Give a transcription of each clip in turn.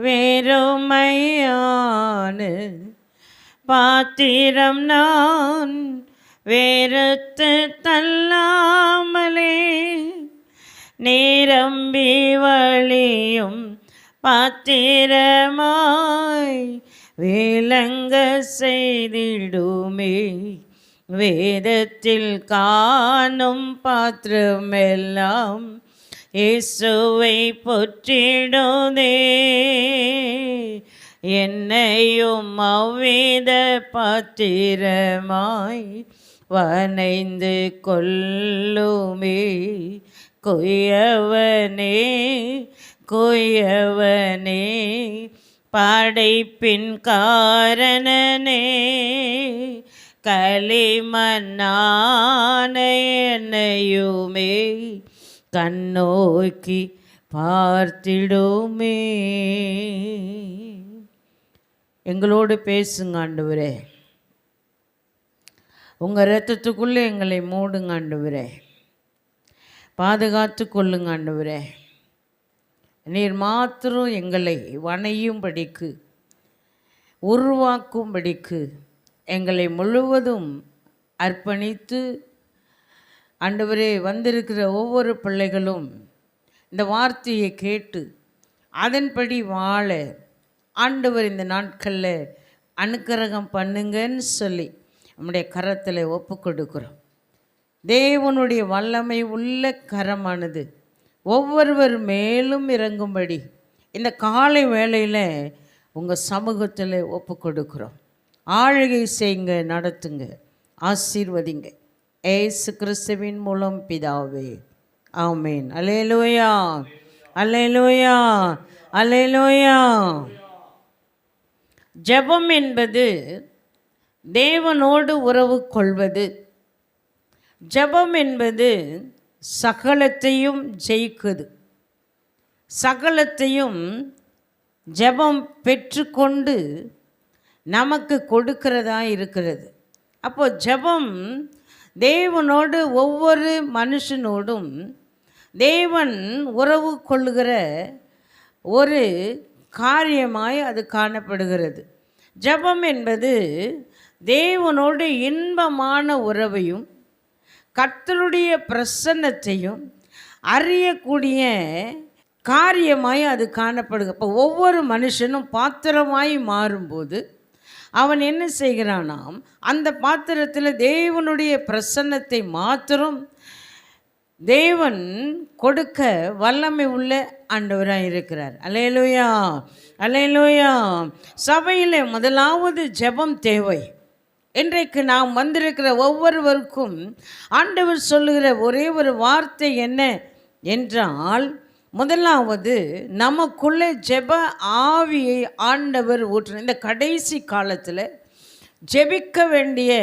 வெறுமையான பாத்திரம் நான் வெறுத்து தள்ளாமலே நிரம்பி வழியும் பாத்திரமாய் விளங்க செய்திடுமே. வேதத்தில் காணும் பாத்திரமெல்லாம் இயேசுவை போற்றிடுதே. என்னையும் அவ்வித பாத்திரமாய் வனைந்து கொள்ளுமே. குயவனே குயவனே படைப்பின் காரணனே களிமண்ணான என்னையுமே கண்ணோக்கி பார்த்திடுமே. எங்களோடு பேசுங்க ஆண்டவரே. உங்கள் இரத்தத்துக்குள்ளே எங்களை மூடுங்க ஆண்டவரே. பாதுகாத்து கொள்ளுங்க ஆண்டவரே. நீர் மாத்திரம் எங்களை வணையும்படிக்கு உருவாக்கும்படிக்கு எங்களை முழுவதும் அர்ப்பணித்து ஆண்டவரே வந்திருக்கிற ஒவ்வொரு பிள்ளைகளும் இந்த வார்த்தையை கேட்டு அதன்படி வாழ ஆண்டவர் இந்த நாட்களில் அனுக்கிரகம் பண்ணுங்கன்னு சொல்லி நம்முடைய கரத்தில் ஒப்பு கொடுக்குறோம். தேவனுடைய வல்லமை உள்ள கரமானது ஒவ்வொருவர் மேலும் இறங்கும்படி இந்த காலை வேளையில் உங்கள் சமூகத்தில் ஒப்பு கொடுக்குறோம். ஆளுகை செய்யுங்க, நடத்துங்க, ஆசீர்வதிங்க. ஏசு கிறிஸ்துவின் மூலம் பிதாவே, ஆமேன். அல்லேலூயா, அல்லேலூயா, அல்லேலூயா. ஜெபம் என்பது தேவனோடு உறவு கொள்வது. ஜெபம் என்பது சகலத்தையும் ஜெயிக்குது. சகலத்தையும் ஜெபம் பெற்றுக்கொண்டு நமக்கு கொடுக்கிறதா இருக்கிறது. அப்போது ஜெபம் தேவனோடு ஒவ்வொரு மனுஷனோடும் தேவன் உறவு கொள்ளுகிற ஒரு காரியமாய் அது காணப்படுகிறது. ஜெபம் என்பது தேவனோடு இன்பமான உறவையும் கர்த்தருடைய பிரசன்னத்தையும் அறியக்கூடிய காரியமாய் அது காணப்படுது. இப்போ ஒவ்வொரு மனுஷனும் பாத்திரமாய் மாறும்போது அவன் என்ன செய்கிறானாம், அந்த பாத்திரத்தில் தேவனுடைய பிரசன்னத்தை மாத்திரம் தேவன் கொடுக்க வல்லமை உள்ள ஆண்டவராக இருக்கிறார். அல்லேலூயா, அல்லேலூயா. சபையில் முதலாவது ஜெபம் தேவை. இன்றைக்கு நாம் வந்திருக்கிற ஒவ்வொருவருக்கும் ஆண்டவர் சொல்லுகிற ஒரே ஒரு வார்த்தை என்ன என்றால், முதலாவது நமக்குள்ளே ஜெப ஆவியை ஆண்டவர் ஊற்றணும். இந்த கடைசி காலத்தில் ஜெபிக்க வேண்டிய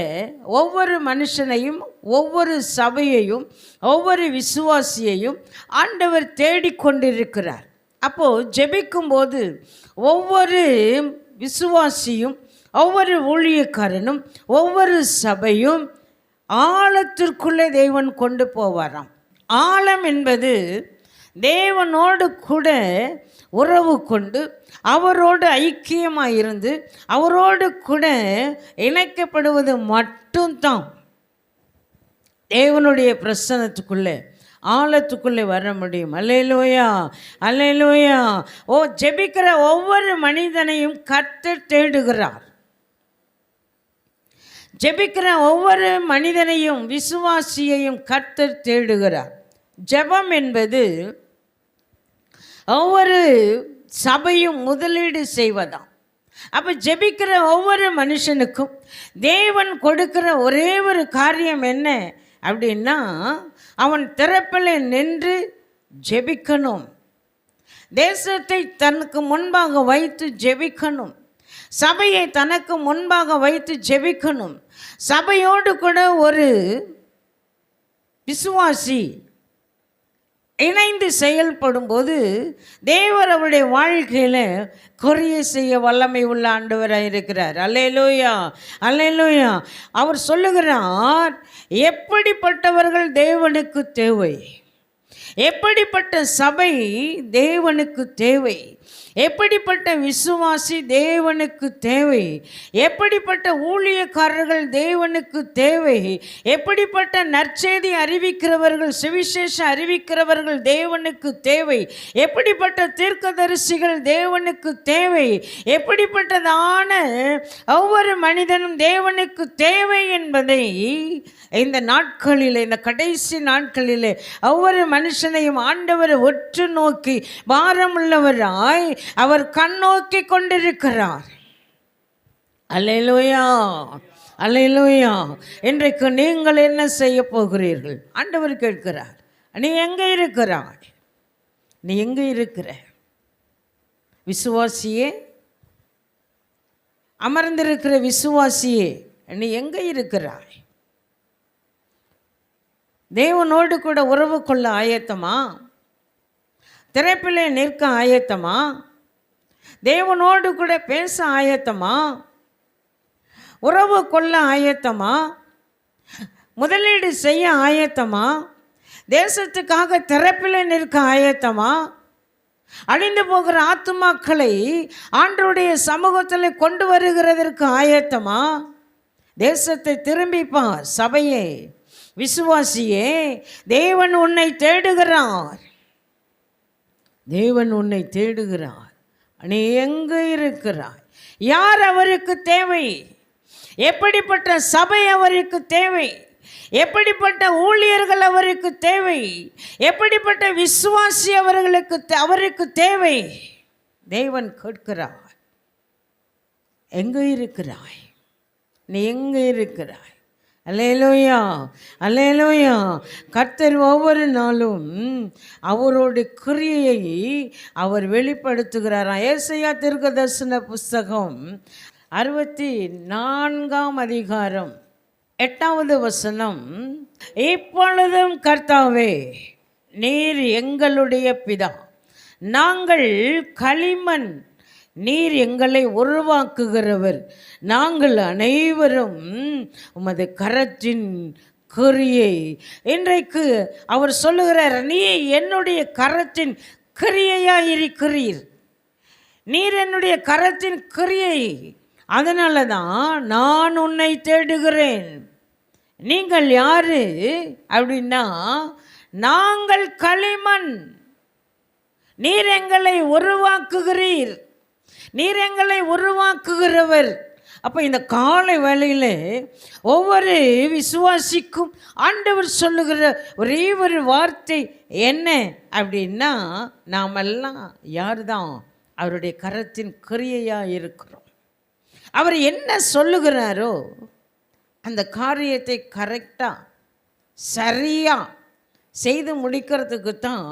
ஒவ்வொரு மனுஷனையும், ஒவ்வொரு சபையையும், ஒவ்வொரு விசுவாசியையும் ஆண்டவர் தேடிக்கொண்டிருக்கிறார். அப்போது ஜெபிக்கும்போது ஒவ்வொரு விசுவாசியும், ஒவ்வொரு ஊழியக்காரனும், ஒவ்வொரு சபையும் ஆழத்திற்குள்ளே தேவன் கொண்டு போவாராம். ஆழம் என்பது தேவனோடு கூட உறவு கொண்டு அவரோடு ஐக்கியமாக இருந்து அவரோடு கூட இணைக்கப்படுவது மட்டும்தான் தேவனுடைய பிரசன்னத்துக்குள்ளே ஆழத்துக்குள்ளே வர முடியும். அல்லேலூயா, அல்லேலூயா. ஜெபிக்கிற ஒவ்வொரு மனிதனையும் கர்த்தர் தேடுகிறார். ஜெபிக்கிற ஒவ்வொரு மனிதனையும், விசுவாசியையும் கர்த்தர் தேடுகிறார். ஜெபம் என்பது ஒவ்வொரு சபையும் முதலீடு செய்வதாம். அப்போ ஜெபிக்கிற ஒவ்வொரு மனுஷனுக்கும் தேவன் கொடுக்கிற ஒரே ஒரு காரியம் என்ன அப்படின்னா, அவன் திறப்பில் நின்று ஜெபிக்கணும். தேசத்தை தனக்கு முன்பாக வைத்து ஜெபிக்கணும். சபையை தனக்கு முன்பாக வைத்து ஜெபிக்கணும். சபையோடு கூட ஒரு விசுவாசி இணைந்து செயல்படும் போது தேவர் அவருடைய வாழ்க்கையில் குறைய செய்ய வல்லமை உள்ள ஆண்டவராக இருக்கிறார். அல்லேலூயா, அல்லேலூயா. அவர் சொல்லுகிறார், எப்படிப்பட்டவர்கள் தேவனுக்கு தேவை, எப்படிப்பட்ட சபை தேவனுக்கு தேவை, எப்படிப்பட்ட விசுவாசி தேவனுக்கு தேவை, எப்படிப்பட்ட ஊழியக்காரர்கள் தேவனுக்கு தேவை, எப்படிப்பட்ட நற்செய்தி அறிவிக்கிறவர்கள், சுவிசேஷம் அறிவிக்கிறவர்கள் தேவனுக்கு தேவை, எப்படிப்பட்ட தீர்க்கதரிசிகள் தேவனுக்கு தேவை, எப்படிப்பட்டதான ஒவ்வொரு மனிதனும் தேவனுக்கு தேவை என்பதை இந்த நாட்களில், இந்த கடைசி நாட்களில் ஒவ்வொரு மனுஷனையும் ஆண்டவர் உற்று நோக்கி பாரமுள்ளவராய் அவர் கண்ணோக்கி கொண்டிருக்கிறார். அல்லேலூயா, அல்லேலூயா. இன்றைக்கு நீங்கள் என்ன செய்ய போகிறீர்கள்? ஆண்டவர் கேட்கிறார், நீ எங்கே இருக்கிறாய்? நீ எங்கே இருக்கிற விசுவாசியே? அமர்ந்திருக்கிற விசுவாசியே, நீ எங்கே இருக்கிறாய்? தேவனோடு கூட உறவு கொள்ள ஆயத்தமா? திரைப்பிலே நிற்க ஆயத்தமா? தேவனோடு கூட பேச ஆயத்தமா? உறவு கொள்ள ஆயத்தமா? முதலீடு செய்ய ஆயத்தமா? தேசத்துக்காக திரைப்பிலே நிற்க ஆயத்தமா? அழிந்து போகிற ஆத்துமாக்களை ஆண்டவருடைய சமூகத்தில் கொண்டு வருகிறதற்கு ஆயத்தமா? தேசத்தை திரும்பிப்பார். சபையே, விசுவாசியே, தேவன் உன்னை தேடுகிறார். தேவன் உன்னை தேடுகிறார். நீ எங்கே இருக்கிறாய்? யார் அவருக்கு தேவை? எப்படிப்பட்ட சபை அவருக்கு தேவை? எப்படிப்பட்ட ஊழியர்கள் அவருக்கு தேவை? எப்படிப்பட்ட விசுவாசி அவருக்கு தேவை? தேவன் கேட்கிறார், எங்கே இருக்கிறாய்? நீ எங்கே இருக்கிறாய்? அல்லேலூயா, அல்லேலூயா. கர்த்தர் ஒவ்வொரு நாளும் அவரோட கிரியையை அவர் வெளிப்படுத்துகிறாராம். ஏசாயா தீர்க்கதரிசன புஸ்தகம் 64ஆம் அதிகாரம் 8வது வசனம், இப்பொழுதும் கர்த்தாவே, நீர் எங்களுடைய பிதா, நாங்கள் களிமண், நீர் எங்களை உருவாக்குகிறவர், நாங்கள் அனைவரும் உமது கரத்தின் கிரியை. இன்றைக்கு அவர் சொல்லுகிறார், நீ என்னுடைய கரத்தின் கிரியையாக இருக்கிறீர், நீர் என்னுடைய கரத்தின் கிரியை. அதனால தான் நான் உன்னை தேடுகிறேன். நீங்கள் யாரு அப்படின்னா, நாங்கள் களிமண், நீர் எங்களை உருவாக்குகிறீர், நீர் எங்களை உருவாக்குகிறவர். அப்போ இந்த காலை வேளையில் ஒவ்வொரு விசுவாசிக்கும் ஆண்டவர் சொல்லுகிற ஒரே ஒரு வார்த்தை என்ன அப்படின்னா, நாமெல்லாம் யார் தான்? அவருடைய கரத்தின் கிரியையாக இருக்கிறோம். அவர் என்ன சொல்லுகிறாரோ அந்த காரியத்தை கரெக்டாக சரியாக செய்து முடிக்கிறதுக்கு தான்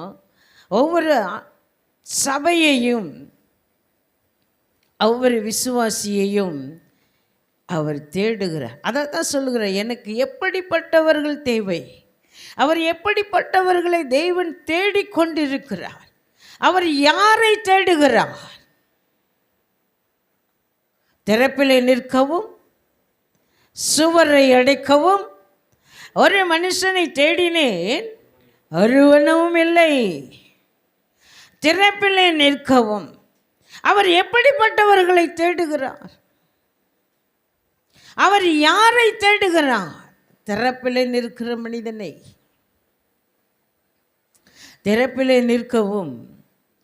ஒவ்வொரு சபையையும் ஒவ்வொரு விசுவாசியையும் அவர் தேடுகிறார். அதை தான் சொல்லுகிறார், எனக்கு எப்படிப்பட்டவர்கள் தேவை? அவர் எப்படிப்பட்டவர்களை தேவன் தேடிக்கொண்டிருக்கிறார். அவர் யாரை தேடுகிறார்? திறப்பிலே நிற்கவும் சுவரை அடைக்கவும் ஒரு மனுஷனை தேடினேன், ஒருவனும் இல்லை. திறப்பிலே நிற்கவும் அவர் எப்படிப்பட்டவர்களை தேடுகிறார்? அவர் யாரை தேடுகிறார்? திறப்பிலே நிற்கிற மனிதனை. திறப்பிலே நிற்கவும்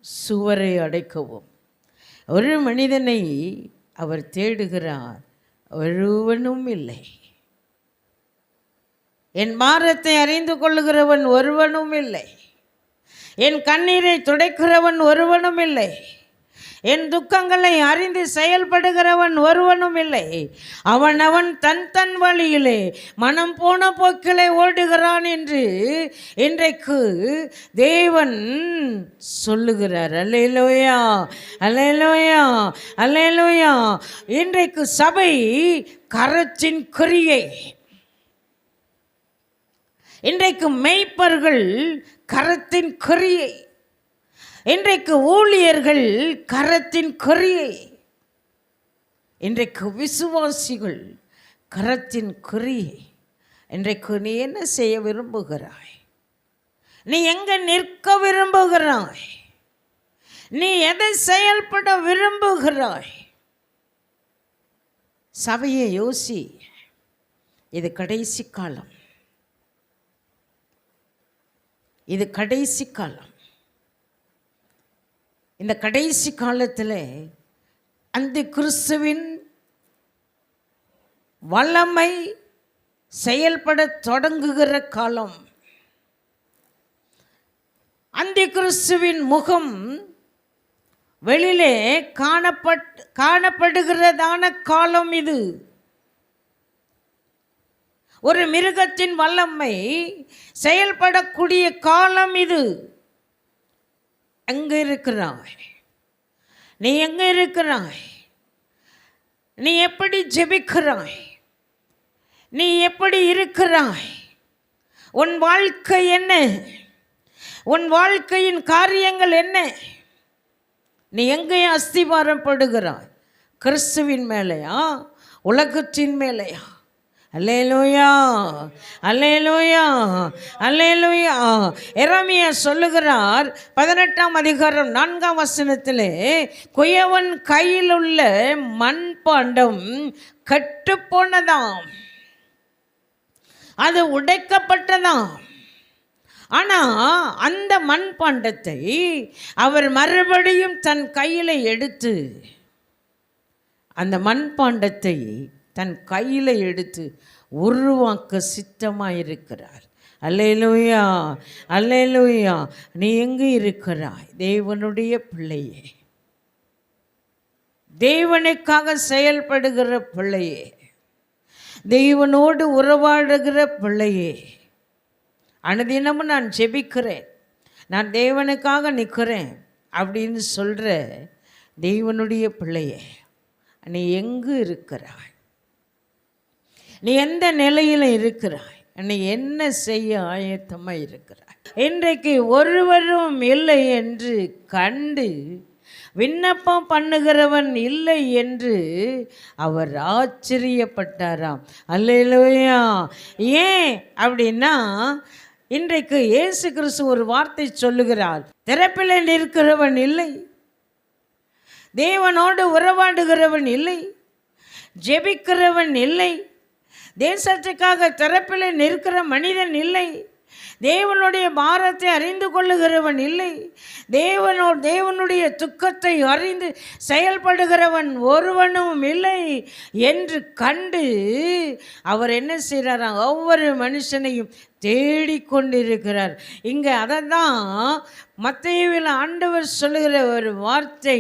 சுவரை அடைக்கவும் ஒரு மனிதனை அவர் தேடுகிறார், ஒருவனும் இல்லை. என் பாரத்தை அறிந்து கொள்ளுகிறவன் ஒருவனும் இல்லை, என் கண்ணீரை துடைக்கிறவன் ஒருவனும் இல்லை, என் துக்கங்களை அறிந்து செயல்படுகிறவன் ஒருவனும் இல்லை. அவன் தன் தன் வழியிலே மனம் போன போக்கிலே ஓடுகிறான் என்று இன்றைக்கு தேவன் சொல்லுகிறார். அல்லேலூயா, அல்லேலூயா, அல்லேலூயா. இன்றைக்கு சபை கரத்தின் கிரியை. இன்றைக்கு மெய்ப்பர்கள் கரத்தின் கிரியை. இன்றைக்கு ஊழியர்கள் கரத்தின் கிரியை. இன்றைக்கு விசுவாசிகள் கரத்தின் கிரியை. இன்றைக்கு நீ என்ன செய்ய விரும்புகிறாய்? நீ எங்கே நிற்க விரும்புகிறாய்? நீ எதை செயல்பட விரும்புகிறாய்? சபையை யோசி. இது கடைசி காலம். இது கடைசி காலம். இந்த கடைசி காலத்தில் அந்த கிறிஸ்துவின் வல்லமை செயல்பட தொடங்குகிற காலம். அந்த கிறிஸ்துவின் முகம் வெளியிலே காணப்படுகிறதான காலம் இது. ஒரு மிருகத்தின் வல்லமை செயல்படக்கூடிய காலம் இது. எங்க இருக்கிறாய்? நீ எங்க இருக்கிறாய்? நீ எப்படி ஜெபிக்கிறாய்? நீ எப்படி இருக்கிறாய்? உன் வாழ்க்கை என்ன? உன் வாழ்க்கையின் காரியங்கள் என்ன? நீ எங்கேயும் அஸ்திபாரப்படுகிறாய்? கிறிஸ்துவின் மேலையா, உலகத்தின் மேலையா? அல்லேலூயா, அல்லேலூயா, அல்லேலூயா. எரேமியா சொல்லுகிறார் 18ஆம் அதிகாரம் 4ஆம் வசனத்திலே, குயவன் கையில் உள்ள மண்பாண்டம் கெட்டு போனதாம், அது உடைக்கப்பட்டதாம். ஆனால் அந்த மண்பாண்டத்தை அவர் மறுபடியும் தன் கையில் எடுத்து, அந்த மண்பாண்டத்தை தன் கையில் எடுத்து உருவாக்க சித்தமாயிருக்கிறார். அல்லேலூயா, அல்லேலூயா. நீ எங்கு இருக்கிறாய்? தேவனுடைய பிள்ளையே, தேவனுக்காக செயல்படுகிற பிள்ளையே, தேவனோடு உறவாடுகிற பிள்ளையே, அனுதினமும் நான் ஜெபிக்கிறேன், நான் தேவனுக்காக நிற்கிறேன் அப்படின்னு சொல்கிற தேவனுடைய பிள்ளையே, நீ எங்கு இருக்கிறாய்? நீ எந்த நிலையில் இருக்கிறாய்? நீ என்ன செய்ய ஆயத்தமாக இருக்கிறாய்? இன்றைக்கு ஒருவரும் இல்லை என்று கண்டு விண்ணப்பம் பண்ணுகிறவன் இல்லை என்று அவர் ஆச்சரியப்பட்டாராம். அல்லேலூயா. ஏன் அப்படின்னா, இன்றைக்கு இயேசு கிறிஸ்து ஒரு வார்த்தை சொல்லுகிறார், திறப்பில் நிற்கிறவன் இல்லை, தேவனோடு உறவாடுகிறவன் இல்லை, ஜெபிக்கிறவன் இல்லை, தேசத்துக்காக திறப்பில் நிற்கிற மனிதன் இல்லை, தேவனுடைய பாரத்தை அறிந்து கொள்ளுகிறவன் இல்லை, தேவனுடைய துக்கத்தை அறிந்து செயல்படுகிறவன் ஒருவனும் இல்லை என்று கண்டு அவர் என்ன செய்கிறாராம்? ஒவ்வொரு மனுஷனையும் தேடிக்கொண்டிருக்கிறார். இங்கே அதை தான் மத்தேயுவில் ஆண்டவர் சொல்லுகிற ஒரு வார்த்தை,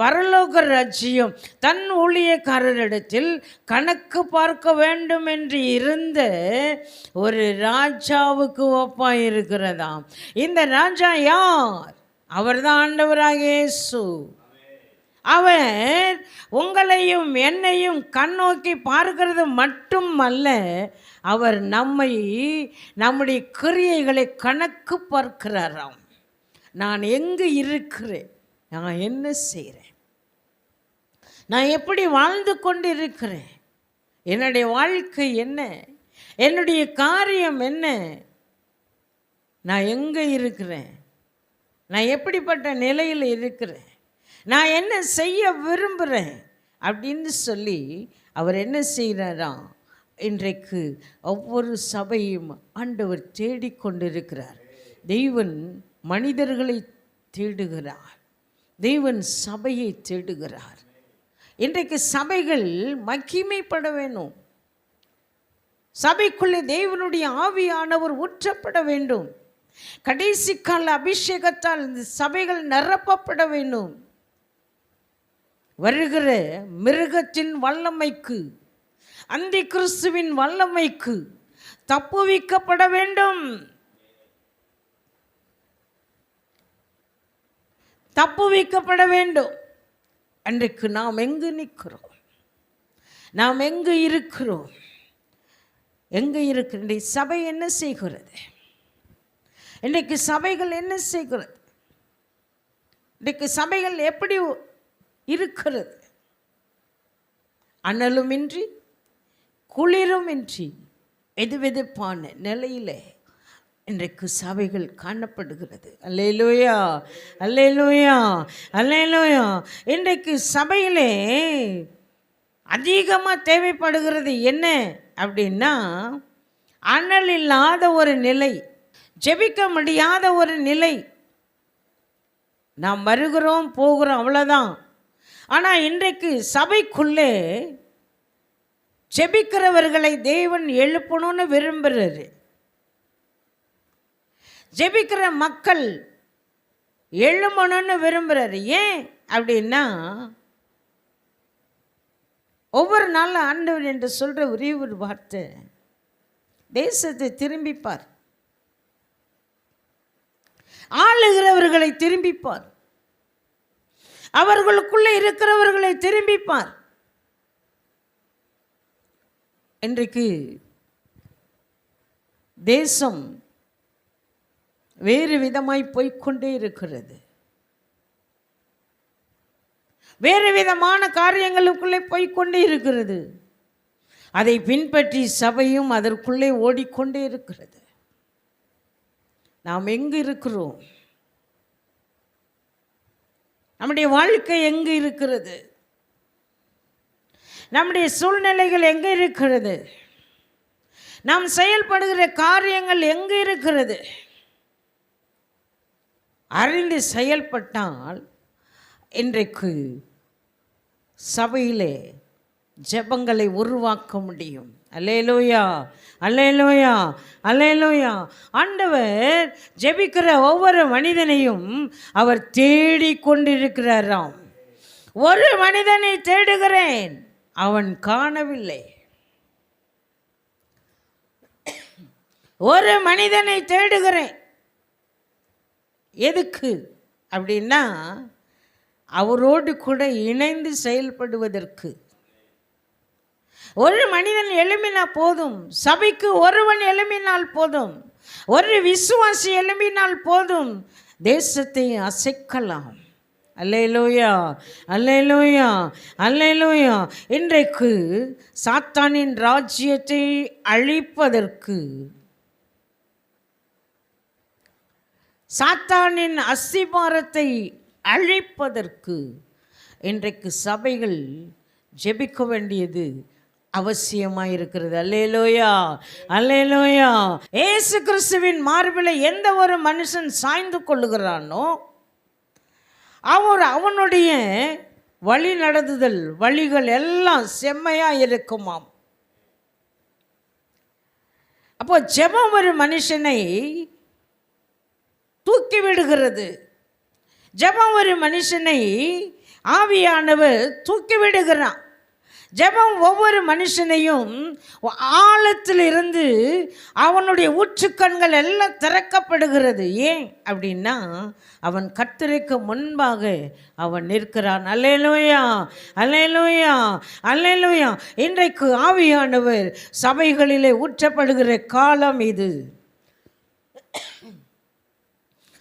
பரலோக ராஜ்யம் தன் ஊழியக்காரரிடத்தில் கணக்கு பார்க்க வேண்டும் என்று இருந்த ஒரு ராஜாவுக்கு ஒப்பாய் இருக்கிறதாம். இந்த ராஜா யார்? அவர்தான் ஆண்டவராக இயேசு. அவர் உங்களையும் என்னையும் கண்ணோக்கி பார்க்கிறது மட்டுமல்ல, அவர் நம்முடைய கிரியைகளை கணக்கு பார்க்கிறாராம். நான் எங்கு இருக்கிறேன்? நான் என்ன செய்கிறேன்? நான் எப்படி வாழ்ந்து கொண்டு இருக்கிறேன்? என்னுடைய வாழ்க்கை என்ன? என்னுடைய காரியம் என்ன? நான் எங்கே இருக்கிறேன்? நான் எப்படிப்பட்ட நிலையில் இருக்கிறேன்? நான் என்ன செய்ய விரும்புகிறேன் அப்படின்னு சொல்லி அவர் என்ன செய்கிறாராம்? இன்றைக்கு ஒவ்வொரு சபையும் ஆண்டவர் தேடிக்கொண்டிருக்கிறார். தெய்வன் மனிதர்களை தேடுகிறார், தெய்வன் சபையை தேடுகிறார். இன்றைக்கு சபைகள் மகிமைப்பட வேணும், சபைக்குள்ளே தேவனுடைய ஆவியானவர் ஊற்றப்பட வேண்டும், கடைசி கால அபிஷேகத்தால் இந்த சபைகள் நிரப்பப்பட வேண்டும். வருகிற மிருகத்தின் வல்லமைக்கு, அந்தி கிறிஸ்துவின் வல்லமைக்கு தப்புவிக்கப்பட வேண்டும், தப்புவிக்கப்பட வேண்டும். அன்றைக்கு நாம் எங்கு நிற்கிறோம்? நாம் எங்கு இருக்கிறோம்? எங்கே இருக்கிற சபை என்ன செய்கிறது? இன்றைக்கு சபைகள் என்ன செய்கிறது? இன்றைக்கு சபைகள் எப்படி இருக்கிறது? அனலுமின்றி குளிருமின்றி வெதுவெதுப்பான நிலையில் இன்றைக்கு சபைகள் காணப்படுகிறது. அல்லேலூயா, அல்லேலூயா, அல்லேலூயா. இன்றைக்கு சபையிலே அதிகமாக தேவைப்படுகிறது என்ன அப்படின்னா, அனல் இல்லாத ஒரு நிலை, ஜெபிக்க முடியாத ஒரு நிலை. நாம் வருகிறோம் போகிறோம் அவ்வளோதான். ஆனால் இன்றைக்கு சபைக்குள்ளே ஜெபிக்கிறவர்களை தேவன் எழுப்பணும்னு விரும்புகிறாரு. ஜெபிக்கிற மக்கள் எழுமணும்னு விரும்புகிறாரு. ஏன் அப்படின்னா, ஒவ்வொரு நாளும் ஆண்டவர் என்று சொல்கிற ஒரே ஒரு வார்த்தை, தேசத்தை திரும்பிப்பார், ஆளுகிறவர்களை திரும்பிப்பார், அவர்களுக்குள்ளே இருக்கிறவர்களை திரும்பிப்பார். இன்றைக்கு தேசம் வேறு விதமாய் போய்கொண்டே இருக்கிறது. வேறு விதமான காரியங்களுக்குள்ளே போய்கொண்டே இருக்கிறது. அதை பின்பற்றி சபையும் அதற்குள்ளே ஓடிக்கொண்டே இருக்கிறது. நாம் எங்கு இருக்கிறோம்? நம்முடைய வாழ்க்கை எங்கு இருக்கிறது? நம்முடைய சூழ்நிலைகள் எங்கே இருக்கிறது? நாம் செயல்படுகிற காரியங்கள் எங்கு இருக்கிறது? அறிந்து செயல்பட்டால் இன்றைக்கு சபையிலே ஜெபங்களை உருவாக்க முடியும். அல்லேலூயா, அல்லேலூயா, அல்லேலூயா. ஆண்டவர் ஜெபிக்கிற ஒவ்வொரு மனிதனையும் அவர் தேடிக்கொண்டிருக்கிறாராம். ஒரு மனிதனை தேடுகிறேன், அவன் காணவில்லை. ஒரு மனிதனை தேடுகிறேன். எதுக்கு அப்படின்னா, அவரோடு கூட இணைந்து செயல்படுவதற்கு. ஒரு மனிதன் எழும்பினா போதும், சபைக்கு ஒருவன் எழும்பினால் போதும், ஒரு விசுவாசி எழும்பினால் போதும், தேசத்தை அசைக்கலாம். அல்லேலூயா, அல்லேலூயா, அல்லேலூயா. இன்றைக்கு சாத்தானின் ராஜ்யத்தை அழிப்பதற்கு, சாத்தானின் அஸ்திபாரத்தை அழிப்பதற்கு இன்றைக்கு சபைகள் ஜெபிக்க வேண்டியது அவசியமாக இருக்கிறது. அல்லேலூயா, அல்லேலூயா. இயேசு கிறிஸ்துவின் மார்பில் எந்த ஒரு மனுஷன் சாய்ந்து கொள்ளுகிறானோ அவனுடைய வழி நடத்துதல் வழிகள் எல்லாம் செம்மையாக இருக்குமாம். அப்போ ஜெபம் ஒரு மனுஷனை தூக்கி விடுகிறது. ஜெபம் ஒரு மனுஷனை ஆவியானவர் தூக்கி விடுகிறான். ஜெபம் ஒவ்வொரு மனுஷனையும் ஆழத்தில் இருந்து அவனுடைய ஊற்றுக்கண்கள் எல்லாம் திறக்கப்படுகிறது. ஏன் அப்படின்னா, அவன் கர்த்தருக்கு முன்பாக அவன் நிற்கிறான். அல்லேலூயா, அல்லேலூயா, அல்லேலூயா. இன்றைக்கு ஆவியானவர் சபைகளிலே ஊற்றப்படுகிற காலம் இது.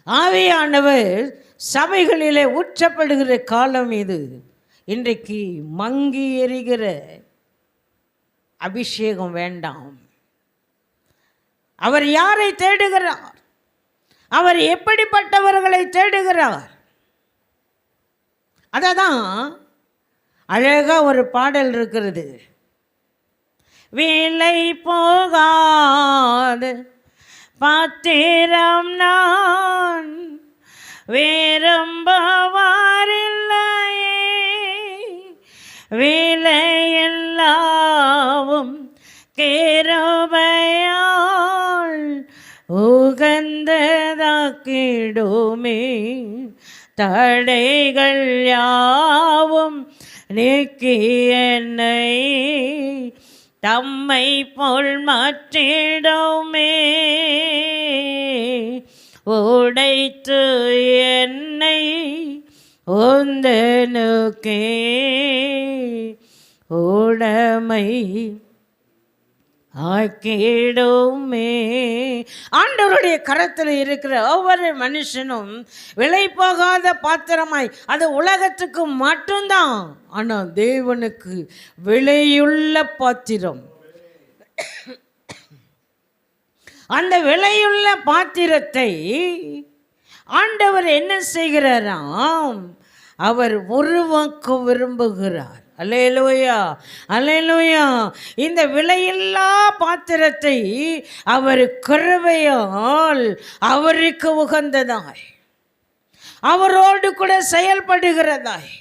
ஆவியானவர் சபைகளிலே ஊற்றப்படுகிற காலம் இது. இன்றைக்கு மங்கி எரிகிற அபிஷேகம் வேண்டாம். அவர் யாரை தேடுகிறார்? அவர் எப்படிப்பட்டவர்களை தேடுகிறார்? அததான் அழகா ஒரு பாடல் இருக்கிறது. வேலை போகாத பாத்திரம் நான், வேறம்பவாரில்லையே, வேலையெல்லாவும் கிருபையால் உகந்ததாக்கிடுமே, தடைகள் யாவும் நீக்கி என்னை தம்மை போல் மாற்றிடுமே, உடைத்து என்னை உந்தனுக்கே உடைமை ஆக்கிடுமே. ஆண்டவருடைய கரத்தில் இருக்கிற ஒவ்வொரு மனுஷனும் விலை போகாத பாத்திரமாய், அது உலகத்துக்கு மட்டும்தான். ஆனால் தேவனுக்கு விலையுள்ள பாத்திரம். அந்த விலையுள்ள பாத்திரத்தை ஆண்டவர் என்ன செய்கிறாராம்? அவர் உருவாக்க விரும்புகிறார். அல்லேலூயா, அல்லேலூயா. இந்த விலையில்லா பாத்திரத்தை அவர் கிருபையால் அவருக்கு உகந்ததாய், அவரோடு கூட செயல்படுகிறதாய்,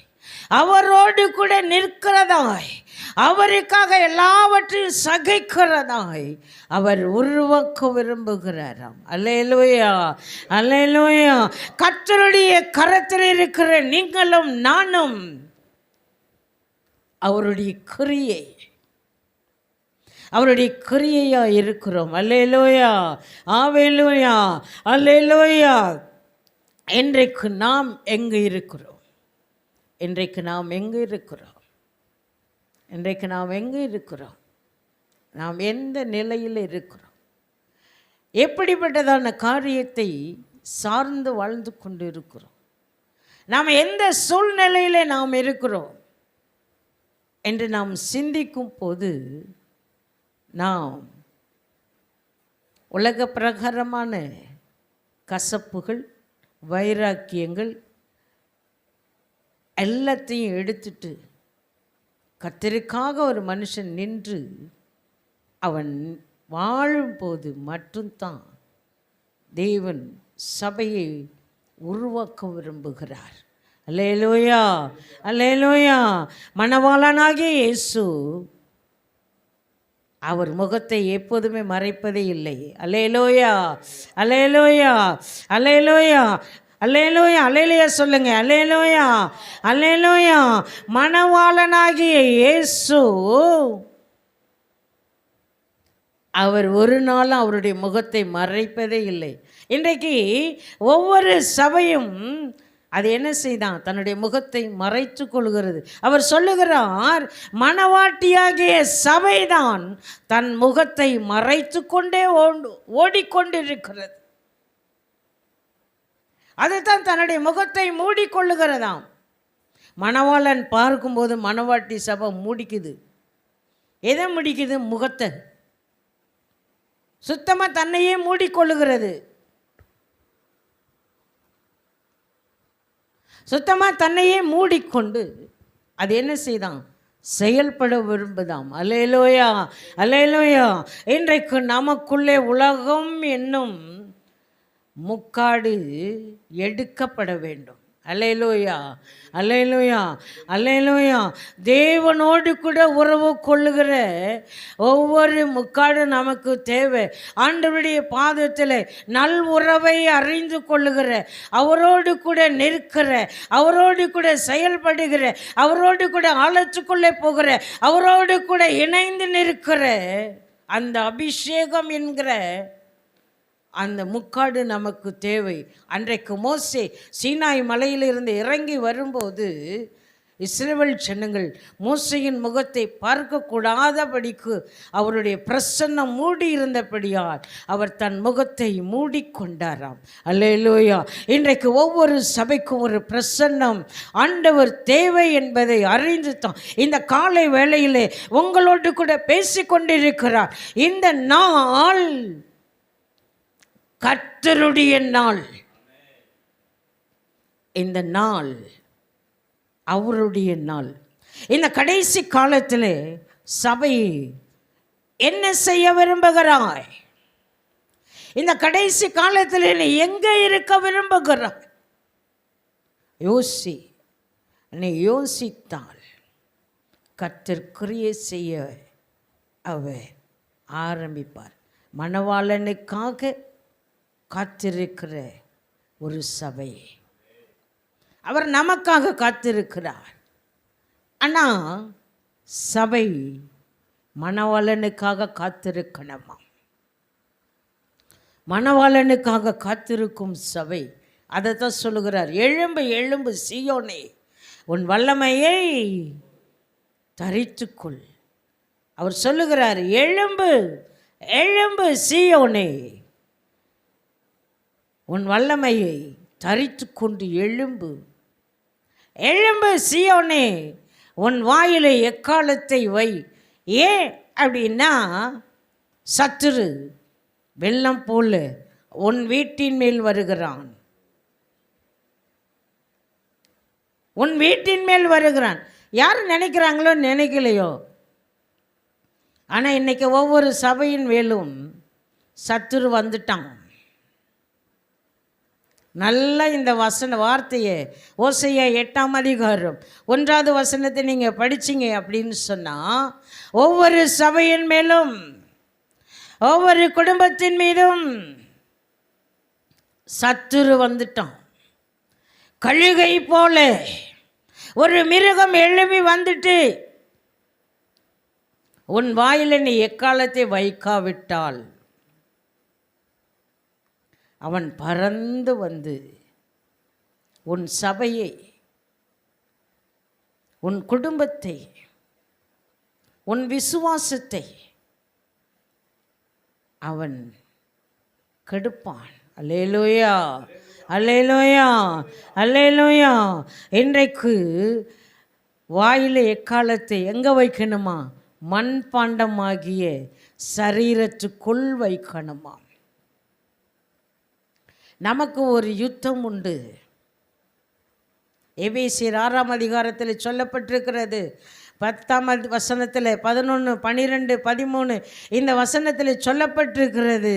அவரோடு கூட நிற்கிறதாய், அவருக்காக எல்லாவற்றையும் சகிக்கிறதாய் அவர் உருவாக்க விரும்புகிறாராம். அல்லேலூயா, அல்லேலூயா. கர்த்தருடைய கரத்தில் இருக்கிற நீங்களும் நானும் அவருடைய கிரியை, அவருடைய கிரியையா இருக்கிறோம். அல்லேலூயா, ஆமெலூயா, அல்லேலூயா. இன்றைக்கு நாம் எங்கே இருக்கிறோம்? இன்றைக்கு நாம் எங்கே இருக்கிறோம்? இன்றைக்கு நாம் எங்கே இருக்கிறோம்? நாம் எந்த நிலையில் இருக்கிறோம்? எப்படிப்பட்டதான காரியத்தை சார்ந்து வாழ்ந்து கொண்டு இருக்கிறோம்? நாம் எந்த சூழ்நிலையில் நாம் இருக்கிறோம் என்று நாம் சிந்திக்கும் போது நாம் உலக பிரகாரமான கசப்புகள், வைராக்கியங்கள் எல்லாத்தையும் எடுத்துட்டு கர்த்தருக்காக ஒரு மனுஷன் நின்று அவன் வாழும்போது மட்டும்தான் தேவன் சபையை உருவாக்க விரும்புகிறார். அல்லேலூயா, அல்லேலூயா. மணவாளனாகிய இயேசு அவர் முகத்தை எப்போதுமே மறைப்பதே இல்லை. அல்லேலூயா, அல்லேலூயா, அல்லேலூயா, அல்லேலூயா, அல்லேலூயா சொல்லுங்க. அல்லேலூயா, அல்லேலூயா. மணவாளனாகிய இயேசு அவர் ஒரு நாளும் அவருடைய முகத்தை மறைப்பதே இல்லை. இன்றைக்கு ஒவ்வொரு சபையும் அது என்ன செய்தான்? தன்னுடைய முகத்தை மறைத்து கொள்கிறது. அவர் சொல்லுகிறார், மணவாட்டியாகிய சபைதான் தன் முகத்தை மறைத்து கொண்டே ஓடிக்கொண்டிருக்கிறது. அதுதான் தன்னுடைய முகத்தை மூடிக்கொள்ளுகிறதாம். மணவாளன் பார்க்கும்போது மணவாட்டி சபை மூடிக்குது. எதை முடிக்குது? முகத்தை. சுத்தமாக தன்னையே மூடிக்கொள்ளுகிறது. சுத்தமாக தன்னையே மூடிக்கொண்டு அது என்ன செய்தான்? செயல்பட விரும்புதாம். அல்லேலூயா, அல்லேலூயா. இன்றைக்கு நமக்குள்ளே உலகம் என்னும் முக்காடு எடுக்கப்பட வேண்டும். அல்லேலூயா, அல்லேலூயா, அல்லேலூயா. தேவனோடு கூட உறவு கொள்ளுகிற ஒவ்வொரு முக்காடும் நமக்கு தேவை. ஆண்டவருடைய பாதத்தில் நல் உறவை அறிந்து கொள்ளுகிற, அவரோடு கூட நிற்கிற, அவரோடு கூட செயல்படுகிற, அவரோடு கூட ஆலோசிக்கொள்ளே போகிற, அவரோடு கூட இணைந்து நிற்கிற அந்த அபிஷேகம் என்கிற அந்த முக்காடு நமக்கு தேவை. அன்றைக்கு மோசே சீனாய் மலையிலிருந்து இறங்கி வரும்போது இஸ்ரவேல் ஜனங்கள் மோசேயின் முகத்தை பார்க்கக்கூடாதபடிக்கு அவருடைய பிரசன்னம் மூடி இருந்தபடியால் அவர் தன் முகத்தை மூடிக்கொண்டாராம். அல்லேலூயா. இன்றைக்கு ஒவ்வொரு சபைக்கும் ஒரு பிரசன்னம் ஆண்டவர் தேவை என்பதை அறிந்து தான் இந்த காலை வேளையிலே உங்களோடு கூட பேசிக்கொண்டிருக்கிறார். இந்த நாள் கர்த்தருடைய நாள். இந்த நாள் அவருடைய நாள். இந்த கடைசி காலத்தில் சபை என்ன செய்ய விரும்புகிறாய்? இந்த கடைசி காலத்தில் நீ எங்கே இருக்க விரும்புகிறாய்? யோசி. நீ யோசித்தால் கர்த்தர் கிரியை செய்ய அவர் ஆரம்பிப்பார். மணவாளனுக்காக காத்திருக்கிற ஒரு சபை. அவர் நமக்காக காத்திருக்கிறார். ஆனால் சபை மணவாளனுக்காக காத்திருக்கணுமா? மணவாளனுக்காக காத்திருக்கும் சபை அதைத்தான் சொல்லுகிறார். எழும்பு எழும்பு சீயோனே, உன் வல்லமையை தரித்துக்கொள். அவர் சொல்லுகிறார், எழும்பு எழும்பு சீயோனே, உன் வல்லமையை தரித்து கொண்டு எழும்பு. எழும்பு சீயோனே, உன் வாயிலை எக்காலத்தை வை. ஏன் அப்படின்னா சத்துரு வெள்ளம் போல உன் வீட்டின் மேல் வருகிறான். உன் வீட்டின் மேல் வருகிறான். யார் நினைக்கிறாங்களோ நினைக்கலையோ, ஆனால் இன்னைக்கு ஒவ்வொரு சபையின் மேலும் சத்துரு வந்துட்டான். நல்லா இந்த வார்த்தையை ஓசையா 8ஆம் அதிகாரம் 1வது வசனத்தை நீங்கள் படிச்சிங்க அப்படின்னு சொன்னால், ஒவ்வொரு சபையின் மேலும் ஒவ்வொரு குடும்பத்தின் மீதும் சத்துரு வந்துட்டான். கழுகை போல ஒரு மிருகம் எழுப்பி வந்துட்டு உன் வாயில் நீ எக்காலத்தை வைக்காவிட்டால் அவன் பறந்து வந்து உன் சபையை, உன் குடும்பத்தை, உன் விசுவாசத்தை அவன் கெடுப்பான். அல்லேலூயா, அல்லேலூயா, அல்லேலூயா. இன்றைக்கு வாயில் எக்காலத்தை எங்கே வைக்கணுமா? மண்பாண்டமாகிய சரீரத்துக்குள் வைக்கணுமா? நமக்கு ஒரு யுத்தம் உண்டு. எபேசியர் 6ஆம் அதிகாரத்தில் சொல்லப்பட்டிருக்கிறது. 10ஆம் வசனத்தில் 11, 12, 13 இந்த வசனத்தில் சொல்லப்பட்டிருக்கிறது.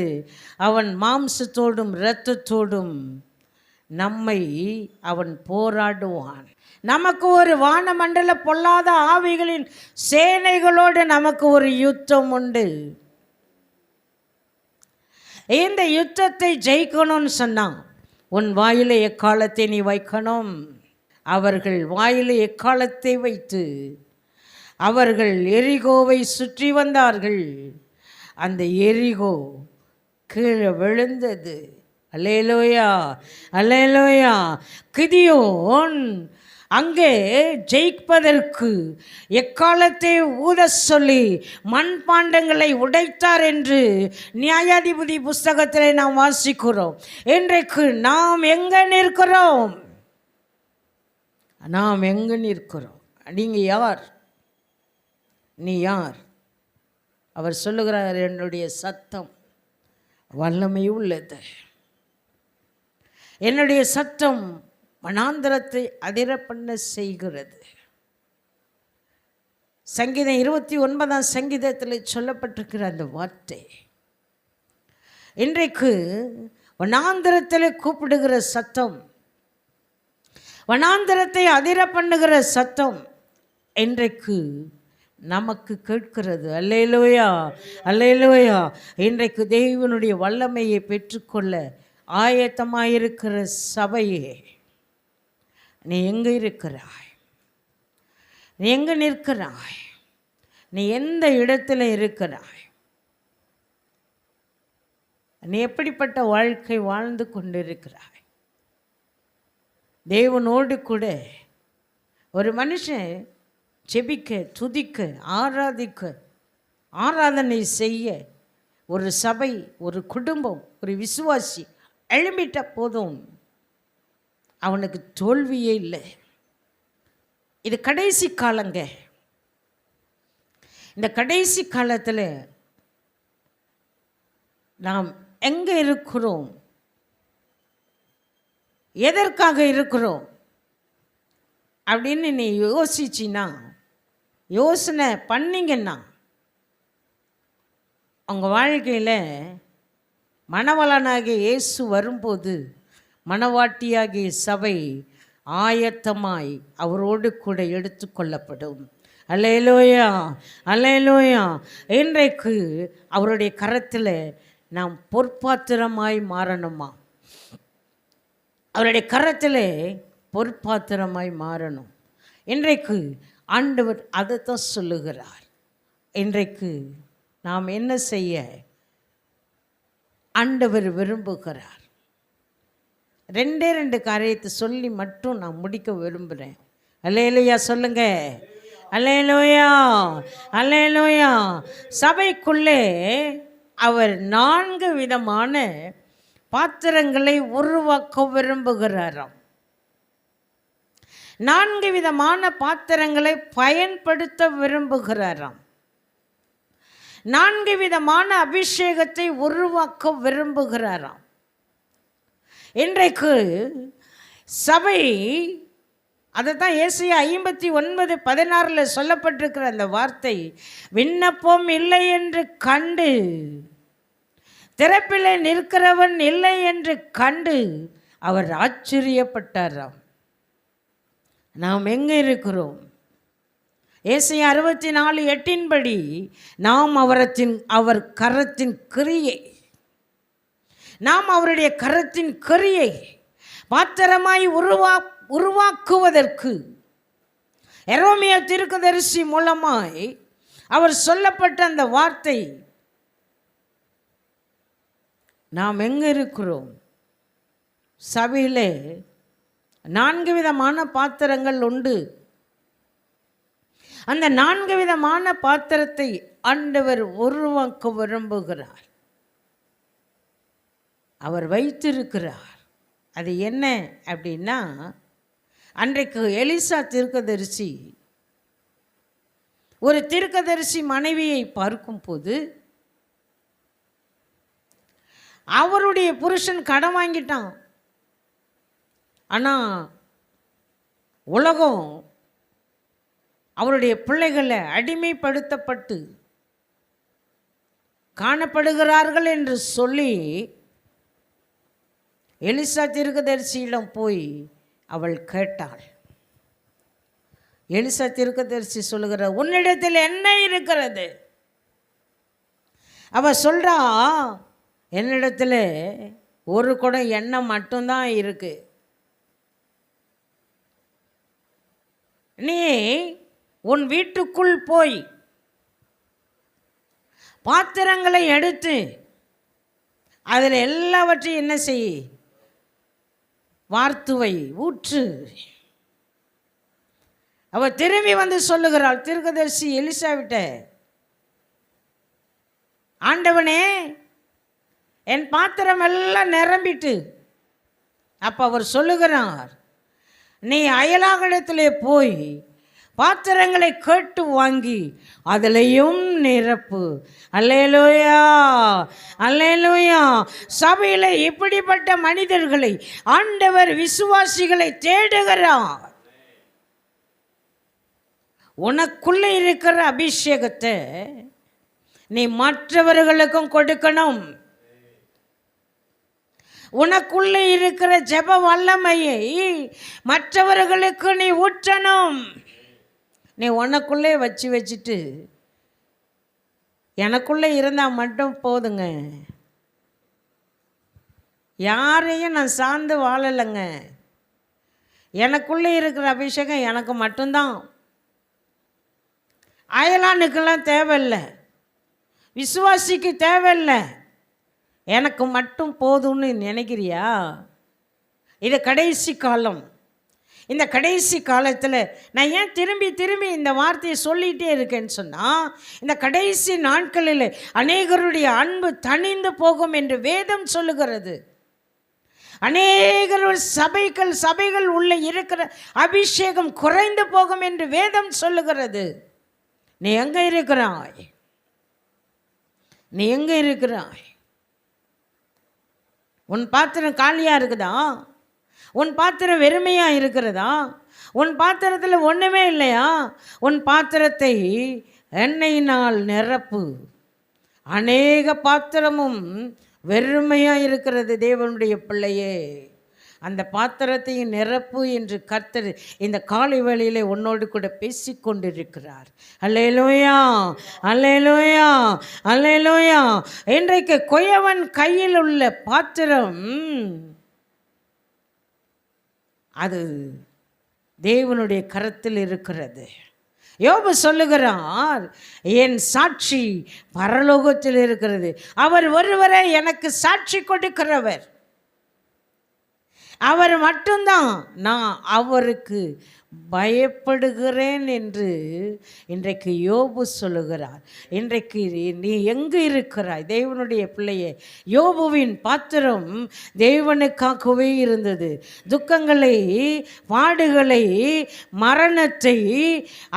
அவன் மாம்சத்தோடும் இரத்தத்தோடும் நம்மை அவன் போராடுவான். நமக்கு ஒரு வானமண்டல பொல்லாத ஆவிகளின் சேனைகளோடு நமக்கு ஒரு யுத்தம் உண்டு. இந்த யுத்தத்தை ஜெயிக்கணும்னு சொன்னான், உன் வாயில எக்காலத்தை நீ வைக்கணும். அவர்கள் வாயில எக்காலத்தை வைத்து அவர்கள் எரிகோவை சுற்றி வந்தார்கள். அந்த எரிகோ கீழே விழுந்தது. அல்லேலூயா, அல்லேலூயா. கிதியோன் அங்கே ஜெயிப்பதற்கு எக்காலத்தை ஊத சொல்லி மண்பாண்டங்களை உடைத்தார் என்று நியாயாதிபதி புஸ்தகத்தில் நாம் வாசிக்கிறோம். இன்றைக்கு நாம் எங்கே நிற்கிறோம்? நாம் எங்கே நிற்கிறோம்? நீங்கள் யார்? நீ யார்? அவர் சொல்லுகிறார், என்னுடைய சத்தம் வல்லமை உள்ளது, என்னுடைய சத்தம் வனாந்தரத்தை அதிர பண்ண செய்கிறது. சங்கீதம் 29ஆம் சங்கீதத்தில் சொல்லப்பட்டிருக்கிற அந்த வார்த்தை இன்றைக்கு வனாந்தரத்தில் கூப்பிடுகிற சத்தம், வனாந்தரத்தை அதிர பண்ணுகிற சத்தம் இன்றைக்கு நமக்கு கேட்கிறது. அல்லேலூயா, அல்லேலூயா. இன்றைக்கு தேவனுடைய வல்லமையை பெற்றுக்கொள்ள ஆயத்தமாயிருக்கிற சபையே, நீ எங்கே இருக்கிறாய்? நீ எங்கே நிற்கிறாய்? நீ எந்த இடத்துல இருக்கிறாய்? நீ எப்படிப்பட்ட வாழ்க்கை வாழ்ந்து கொண்டிருக்கிறாய்? தேவனோடு கூட ஒரு மனுஷன் ஜெபிக்க, துதிக்க, ஆராதிக்க, ஆராதனை செய்ய ஒரு சபை, ஒரு குடும்பம், ஒரு விசுவாசி எழும்பிட்ட போதும் அவனுக்கு தோல்வியே இல்லை. இது கடைசி காலங்க. இந்த கடைசி காலத்தில் நாம் எங்கே இருக்கிறோம்? எதற்காக இருக்கிறோம் அப்படின்னு நீ யோசிச்சின்னா, யோசனை பண்ணிங்கன்னா, உங்கள் வாழ்க்கையில் மணவாளனாகிய இயேசு வரும்போது மணவாட்டியாகிய சபை ஆயத்தமாய் அவரோடு கூட எடுத்துக்கொள்ளப்படும். அல்லேலூயா, அல்லேலூயா. இன்றைக்கு அவருடைய கரத்தில் நாம் பொற்பாத்திரமாய் மாறணுமா? அவருடைய கரத்தில் பொற்பாத்திரமாய் மாறணும். இன்றைக்கு ஆண்டவர் அதைத்தான் சொல்லுகிறார். இன்றைக்கு நாம் என்ன செய்ய ஆண்டவர் விரும்புகிறார்? 2 காரியத்தை சொல்லி மட்டும் நான் முடிக்க விரும்புகிறேன். அல்லேலூயா சொல்லுங்க. அல்லேலூயா, அல்லேலூயா. சபைக்குள்ளே அவர் 4 விதமான பாத்திரங்களை உருவாக்க விரும்புகிறாராம். 4 விதமான பாத்திரங்களை பயன்படுத்த விரும்புகிறாராம். 4 விதமான அபிஷேகத்தை உருவாக்க விரும்புகிறாராம். இன்றைக்கு சபை அதைத்தான் ஏசாயா 59:16 சொல்லப்பட்டிருக்கிற அந்த வார்த்தை, விண்ணப்பம் இல்லை என்று கண்டு திறப்பிலே நிற்கிறவன் இல்லை என்று கண்டு அவர் ஆச்சரியப்பட்டாராம். நாம் எங்கே இருக்கிறோம்? ஏசாயா 64:8 படி நாம் அவர் கரத்தின் கிரியை, நாம் அவருடைய கரத்தின் கிரியை பாத்திரமாய் உருவாக்குவதற்கு எரேமியா தீர்க்கதரிசி மூலமாய் அவர் சொல்லப்பட்ட அந்த வார்த்தை. நாம் எங்கே இருக்கிறோம்? சபையிலே 4 விதமான பாத்திரங்கள் உண்டு. அந்த 4 விதமான பாத்திரத்தை ஆண்டவர் உருவாக்க விரும்புகிறார். அவர் வைத்திருக்கிறார். அது என்ன அப்படின்னா, அன்றைக்கு எலிசா தீர்க்கதரிசி ஒரு தீர்க்கதரிசி மனைவியை பார்க்கும்போது அவருடைய புருஷன் கடன் வாங்கிட்டான். ஆனால் உலகம் அவருடைய பிள்ளைகளை அடிமைப்படுத்தப்பட்டு காணப்படுகிறார்கள் என்று சொல்லி எலிசா தீர்க்கதரிசியிடம் போய் அவள் கேட்டாள். எலிசா தீர்க்கதரிசி சொல்லுகிறார், உன்னிடத்தில் என்ன இருக்கிறது? அவள் சொல்கிறா, என்னிடத்தில் ஒரு குடம் எண்ணெய் மட்டும்தான் இருக்கு. நீ உன் வீட்டுக்குள் போய் பாத்திரங்களை எடுத்து அதில் எல்லாவற்றையும் என்ன செய், வார்த்துவை ஊற்று. அவள் திரும்பி வந்து சொல்லுகிறாள் தீர்க்கதரிசி எலிசாவிட்ட, ஆண்டவனே என் பாத்திரம் எல்லாம் நிரம்பிட்டு. அப்போ அவர் சொல்லுகிறார், நீ அயலாகடத்திலே போய் பாத்திரங்களை கேட்டு வாங்கி அதிலையும் நிரப்பு. அல்லேலூயா, அல்லேலூயா. சபையில் இப்படிப்பட்ட மனிதர்களை ஆண்டவர் விசுவாசிகளை தேடுகிறார். உனக்குள்ளே இருக்கிற அபிஷேகத்தை நீ மற்றவர்களுக்கும் கொடுக்கணும். உனக்குள்ளே இருக்கிற ஜெப வல்லமையை மற்றவர்களுக்கு நீ ஊற்றணும். நீ உனக்குள்ளே வச்சுட்டு எனக்குள்ளே இருந்தால் மட்டும் போதுங்க, யாரையும் நான் சார்ந்து வாழலைங்க, எனக்குள்ளே இருக்கிற அபிஷேகம் எனக்கு மட்டும்தான், அயலானுக்கெல்லாம் தேவையில்லை, விசுவாசிக்கு தேவையில்லை, எனக்கு மட்டும் போதும்னு நினைக்கிறியா? இது கடைசி காலம். இந்த கடைசி காலத்தில் நான் ஏன் திரும்பி திரும்பி இந்த வார்த்தையை சொல்லிகிட்டே இருக்கேன்னு சொன்னால், இந்த கடைசி நாட்களில் அநேகருடைய அன்பு தணிந்து போகும் என்று வேதம் சொல்லுகிறது. அநேகருடைய சபைகள் உள்ள இருக்கிற அபிஷேகம் குறைந்து போகும் என்று வேதம் சொல்லுகிறது. நீ எங்கே இருக்கிறாய்? நீ எங்கே இருக்கிறாய்? உன் பாத்திரம் காலியாக இருக்குதா? உன் பாத்திரம் வெறுமையாக இருக்கிறதா? உன் பாத்திரத்தில் ஒன்றுமே இல்லையா? உன் பாத்திரத்தை எண்ணெயினால் நிரப்பு. அநேக பாத்திரமும் வெறுமையாக இருக்கிறது தேவனுடைய பிள்ளையே. அந்த பாத்திரத்தையும் நிரப்பு என்று கர்த்தர் இந்த காலை வேளையிலே உன்னோடு கூட பேசி கொண்டிருக்கிறார். அல்லேலூயா, அல்லேலூயா, அல்லேலூயா. இன்றைக்கு கொயவன் கையில் உள்ள பாத்திரம் அது தேவனுடைய கரத்தில் இருக்கிறது. யோபு சொல்லுகிறார், என் சாட்சி பரலோகத்தில் இருக்கிறது. அவர் ஒருவரே எனக்கு சாட்சி கொடுக்கிறவர். அவர் மட்டும்தான் நான் அவருக்கு பயப்படுகிறேன் என்று இன்றைக்கு யோபு சொல்லுகிறார். இன்றைக்கு நீ எங்கு இருக்கிறாய் தேவனுடைய பிள்ளையே? யோபுவின் பாத்திரம் தேவனுக்காகவே இருந்தது. துக்கங்களை, பாடுகளை, மரணத்தை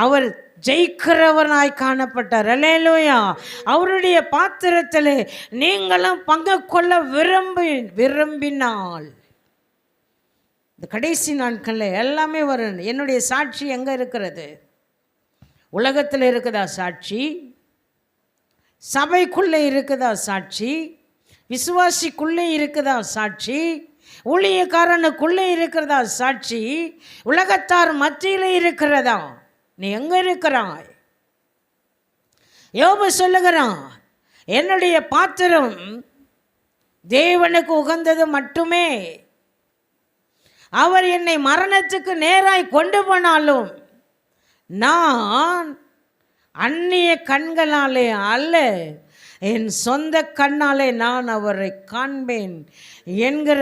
அவர் ஜெயிக்கிறவனாய் காணப்பட்டார். அல்லேலூயா. அவருடைய பாத்திரத்தில் நீங்களும் பங்கு கொள்ள விரும்பினால் இந்த கடைசி நாட்களில் எல்லாமே வரும். என்னுடைய சாட்சி எங்கே இருக்கிறது? உலகத்தில் இருக்குதா சாட்சி? சபைக்குள்ளே இருக்குதா சாட்சி? விசுவாசிக்குள்ளே இருக்குதா சாட்சி? ஊழியக்காரனுக்குள்ளே இருக்கிறதா சாட்சி? உலகத்தார் மத்தியில் இருக்கிறதா? நீ எங்கே இருக்கிறாய்? யோபு சொல்லுகிறான், என்னுடைய பாத்திரம் தேவனுக்கு உகந்தது மட்டுமே. அவர் என்னை மரணத்துக்கு நேராய் கொண்டு போனாலும் நான் அந்நிய கண்களாலே அல்ல, என் சொந்த கண்ணாலே நான் அவரை காண்பேன் என்கிற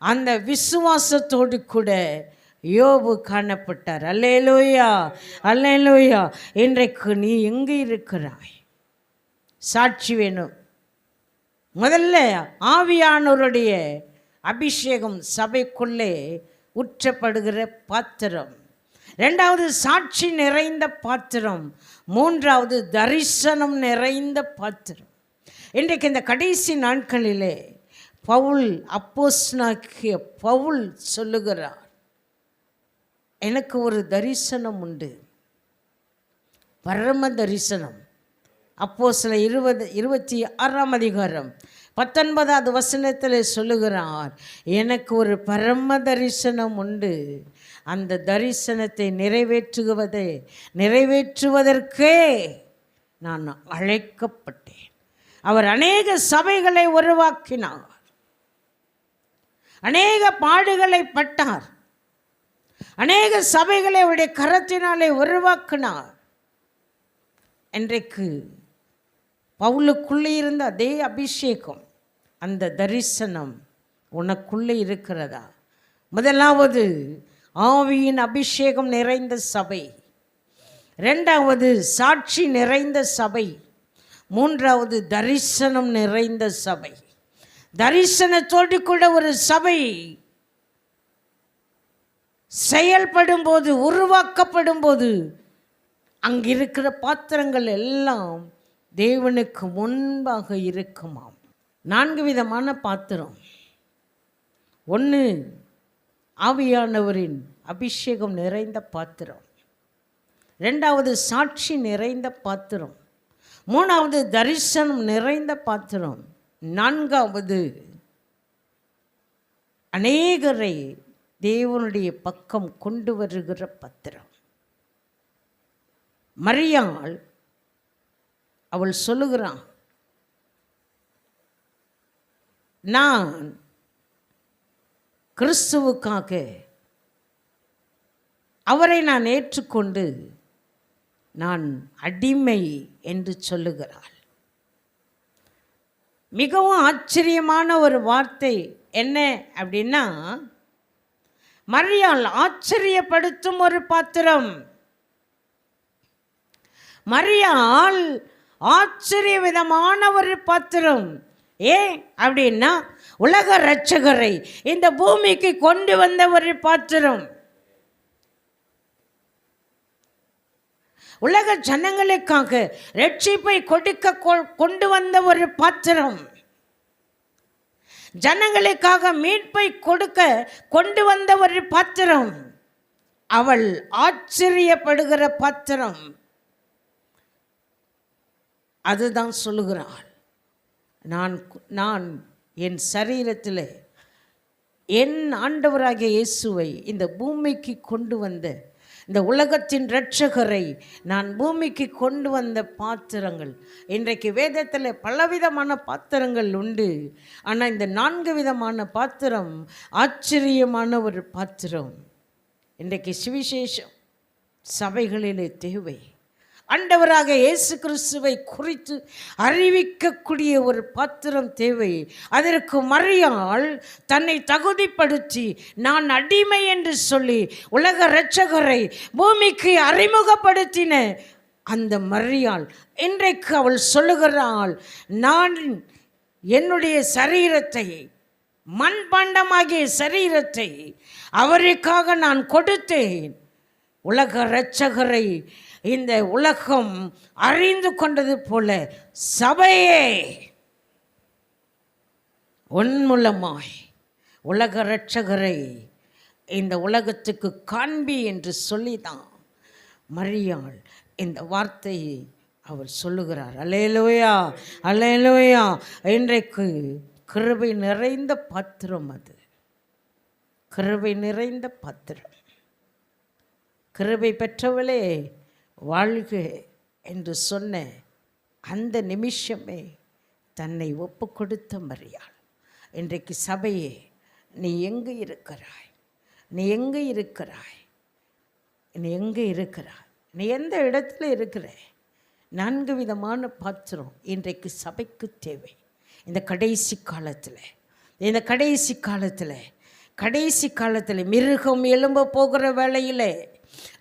அந்த விசுவாசத்தோடு கூட யோபு காணப்பட்டார். அல்லேலூயா, அல்லேலூயா. இன்றைக்கு நீ எங்கே இருக்கிறாய்? சாட்சி வேணும். முதல்ல ஆவியானவருடைய அபிஷேகம் சபைக்குள்ளே ஊற்றப்படுகிற பாத்திரம். ரெண்டாவது சாட்சி நிறைந்த பாத்திரம். மூன்றாவது தரிசனம் நிறைந்த பாத்திரம். இன்றைக்கு இந்த கடைசி நாட்களிலே பவுல், அப்போஸ்தலனாகிய பவுல் சொல்லுகிறார், எனக்கு ஒரு தரிசனம் உண்டு, பரம தரிசனம். அப்போஸ்தலர் 26ஆம் அதிகாரம் 19வது வசனத்தில் சொல்லுகிறார், எனக்கு ஒரு பரம தரிசனம் உண்டு, அந்த தரிசனத்தை நிறைவேற்றுவதற்கே நான் அழைக்கப்பட்டேன். அவர் அநேக சபைகளை உருவாக்கினார், அநேக பாடுகளை பட்டார், அநேக சபைகளை அவருடைய கரத்தினாலே உருவாக்கினார். இன்றைக்கு பவுலுக்குள்ளே இருந்த அதே அபிஷேகம், அந்த தரிசனம் உனக்குள்ளே இருக்கிறதா? முதலாவது ஆவியின் அபிஷேகம் நிறைந்த சபை, ரெண்டாவது சாட்சி நிறைந்த சபை, மூன்றாவது தரிசனம் நிறைந்த சபை. தரிசனத்தோடு கூட ஒரு சபை செயல்படும் போது, உருவாக்கப்படும் போது, அங்கிருக்கிற பாத்திரங்கள் எல்லாம் தேவனுக்கு முன்பாக இருக்குமாம். 4 விதமான பாத்திரம். 1 ஆவியானவரின் அபிஷேகம் நிறைந்த பாத்திரம், 2வது சாட்சி நிறைந்த பாத்திரம், 3வது தரிசனம் நிறைந்த பாத்திரம், 4வது அநேகரை தேவனுடைய பக்கம் கொண்டு வருகிற பாத்திரம். மரியாள் அவள் சொல்லுகிறான், நான் கிறிஸ்துவுக்காக அவரை நான் ஏற்றுக்கொண்டு நான் அடிமை என்று சொல்லுகிறாள். மிகவும் ஆச்சரியமான ஒரு வார்த்தை என்ன அப்படின்னா, மரியாள் ஆச்சரியப்படுத்தும் ஒரு பாத்திரம். மரியாள் ஆச்சரிய விதமான ஒரு பாத்திரம். ஏன் அப்படின்னா, உலக இரட்சகரை இந்த பூமிக்கு கொண்டு வந்த ஒரு பாத்திரம். உலக ஜனங்களுக்காக ரட்சிப்பை கொடுக்க கொண்டு வந்த ஒரு பாத்திரம். ஜனங்களுக்காக மீட்பை கொடுக்க கொண்டு வந்த ஒரு பாத்திரம். அவள் ஆச்சரியப்படுகிற பாத்திரம். அதுதான் சொல்லுகிறாள், நான் என் சரீரத்தில் என் ஆண்டவராகிய இயேசுவை இந்த பூமிக்கு கொண்டு வந்த, இந்த உலகத்தின் இரட்சகரை நான் பூமிக்கு கொண்டு வந்த பாத்திரங்கள். இன்றைக்கு வேதத்தில் பலவிதமான பாத்திரங்கள் உண்டு. ஆனால் இந்த 4 விதமான பாத்திரம் ஆச்சரியமான ஒரு பாத்திரம். இன்றைக்கு சுவிசேஷம் சபைகளிலே தேவை. ஆண்டவராக இயேசு கிறிஸ்துவை குறித்து அறிவிக்கக்கூடிய ஒரு பாத்திரம் தேவை. அதற்கு மரியாள் தன்னை தகுதிப்படுத்தி நான் அடிமை என்று சொல்லி உலக இரட்சகரை பூமிக்கு அறிமுகப்படுத்தின அந்த மரியாள் இன்றைக்கு அவள் சொல்லுகிறாள், நான் என்னுடைய சரீரத்தை, மண்பாண்டமாகிய சரீரத்தை அவருக்காக நான் கொடுத்தேன். உலக இரட்சகரை இந்த உலகம் அறிந்து கொண்டது போல சபையே உன் மூலமாய் உலக இரட்சகரை இந்த உலகத்துக்கு காண்பி என்று சொல்லிதான் மரியாள் இந்த வார்த்தையை அவர் சொல்லுகிறார். அல்லேலூயா, அல்லேலூயா. இன்றைக்கு கிருபை நிறைந்த பாத்திரம், அது கிருபை நிறைந்த பாத்திரம். கிருபை பெற்றவளே வாழ்க என்று சொன்ன அந்த நிமிஷமே தன்னை ஒப்பு கொடுத்த மரியாள். இன்றைக்கு சபையே, நீ எங்கே இருக்கிறாய்? நீ எங்கே இருக்கிறாய்? நீ எங்கே இருக்கிறாய்? நீ எந்த இடத்துல இருக்கிற? 4 விதமான பாத்திரம் இன்றைக்கு சபைக்கு தேவை. இந்த கடைசி காலத்தில், இந்த கடைசி காலத்தில் மிருகம் எழும்ப போகிற வேளையிலே,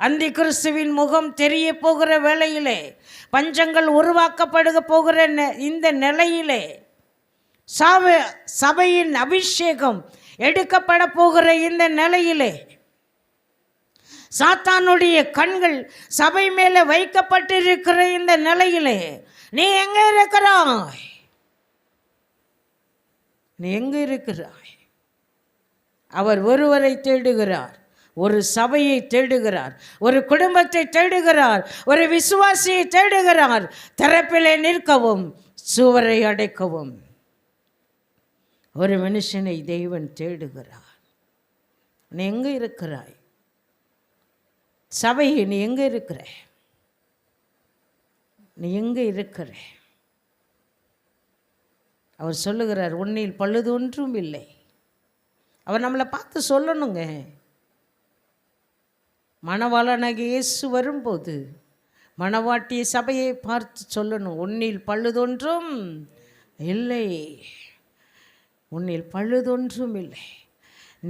அந்தி கிறிஸ்துவின் முகம் தெரிய போகிற வேளையிலே, பஞ்சங்கள் உருவாக்கப்படுக போகிற இந்த நிலையிலே, சபையின் அபிஷேகம் எடுக்கப்பட போகிற இந்த நிலையிலே, சாத்தானுடைய கண்கள் சபை மேலே வைக்கப்பட்டிருக்கிற இந்த நிலையிலே நீ எங்கே இருக்கிறாய்? நீ எங்கே இருக்கிறாய்? அவர் ஒருவரை தேடுகிறார், ஒரு சபையை தேடுகிறார், ஒரு குடும்பத்தை தேடுகிறார், ஒரு விசுவாசியை தேடுகிறார். திறப்பிலே நிற்கவும் சுவரை அடைக்கவும் ஒரு மனுஷனை தேவன் தேடுகிறார். நீ எங்கே இருக்கிறாய்? சபையை நீ எங்கே இருக்கிற? நீ எங்கே இருக்கிற? அவர் சொல்லுகிறார், உன்னில் பழுது ஒன்றும் இல்லை. அவர் நம்மளை பார்த்து சொல்லணுங்க. மணவாளனாகிய இயேசு வரும்போது மணவாட்டிய சபையை பார்த்து சொல்லணும், உன்னில் பழுதொன்றும் இல்லை, உன்னில் பழுதொன்றும் இல்லை.